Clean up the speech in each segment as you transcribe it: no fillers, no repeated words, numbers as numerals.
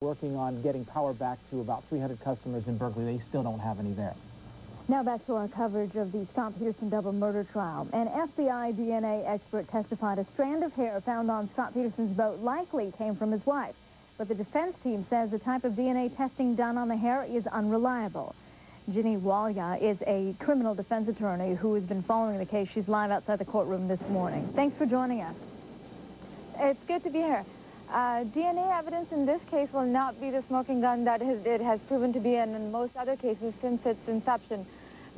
Working on getting power back to about 300 customers in Berkeley. They still don't have any there. Now back to our coverage of the Scott Peterson double murder trial. An FBI DNA expert testified a strand of hair found on Scott Peterson's boat likely came from his wife. But the defense team says the type of DNA testing done on the hair is unreliable. Ginny Walia is a criminal defense attorney who has been following the case. She's live outside the courtroom this morning. Thanks for joining us. It's good to be here. DNA evidence in this case will not be the smoking gun that it has proven to be in most other cases since its inception,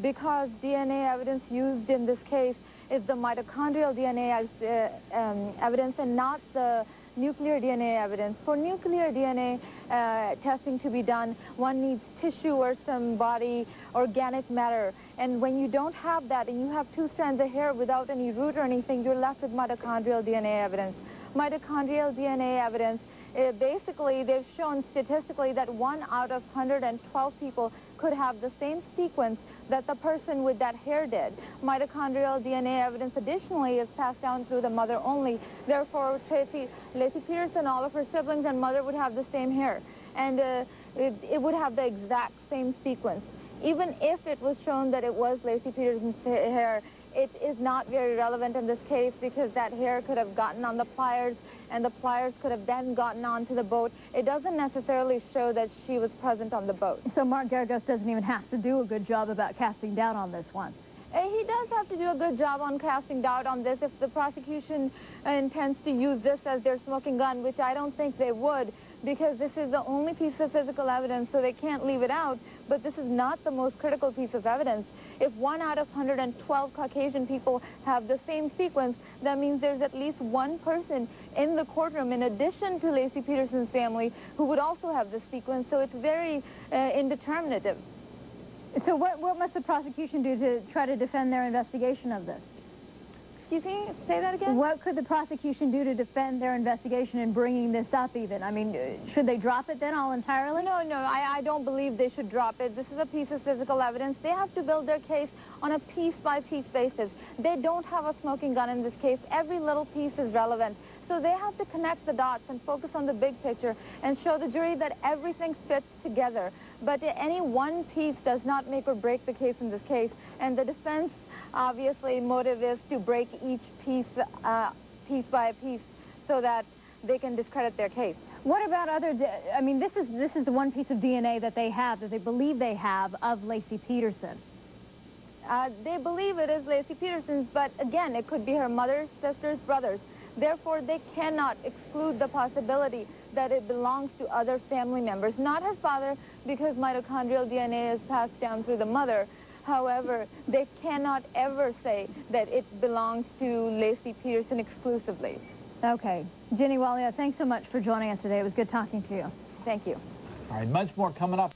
because DNA evidence used in this case is the mitochondrial DNA evidence and not the nuclear DNA evidence. For nuclear DNA testing to be done, one needs tissue or some body organic matter. And when you don't have that and you have two strands of hair without any root or anything, you're left with mitochondrial DNA evidence. Mitochondrial DNA evidence, basically they've shown statistically that 1 out of 112 people could have the same sequence that the person with that hair did. Mitochondrial DNA evidence additionally is passed down through the mother only. Therefore, Lacey Peterson, all of her siblings and mother would have the same hair. And it would have the exact same sequence. Even if it was shown that it was Lacey Peterson's hair, it is not very relevant in this case because that hair could have gotten on the pliers and the pliers could have then gotten onto the boat. It doesn't necessarily show that she was present on the boat. So Mark Garagos doesn't even have to do a good job about casting doubt on this one. He does have to do a good job on casting doubt on this. If the prosecution intends to use this as their smoking gun, which I don't think they would, because this is the only piece of physical evidence, so they can't leave it out. But this is not the most critical piece of evidence. If 1 out of 112 Caucasian people have the same sequence, that means there's at least one person in the courtroom, in addition to Lacey Peterson's family, who would also have this sequence. So it's very indeterminative. So what must the prosecution do to try to defend their investigation of this? Excuse me? Say that again? What could the prosecution do to defend their investigation in bringing this up even? I mean, should they drop it then all entirely? No, I don't believe they should drop it. This is a piece of physical evidence. They have to build their case on a piece-by-piece basis. They don't have a smoking gun in this case. Every little piece is relevant. So they have to connect the dots and focus on the big picture and show the jury that everything fits together. But any one piece does not make or break the case in this case. And the defense, obviously, motive is to break each piece piece by piece so that they can discredit their case. What about other, I mean, this is the one piece of DNA that they have, that they believe they have, of Lacey Peterson. They believe it is Lacey Peterson's, but again, it could be her mother's, sisters, brothers. Therefore, they cannot exclude the possibility that it belongs to other family members, not her father, because mitochondrial DNA is passed down through the mother. However, they cannot ever say that it belongs to Lacey Peterson exclusively. Okay. Ginny Walia, thanks so much for joining us today. It was good talking to you. Thank you. All right, much more coming up.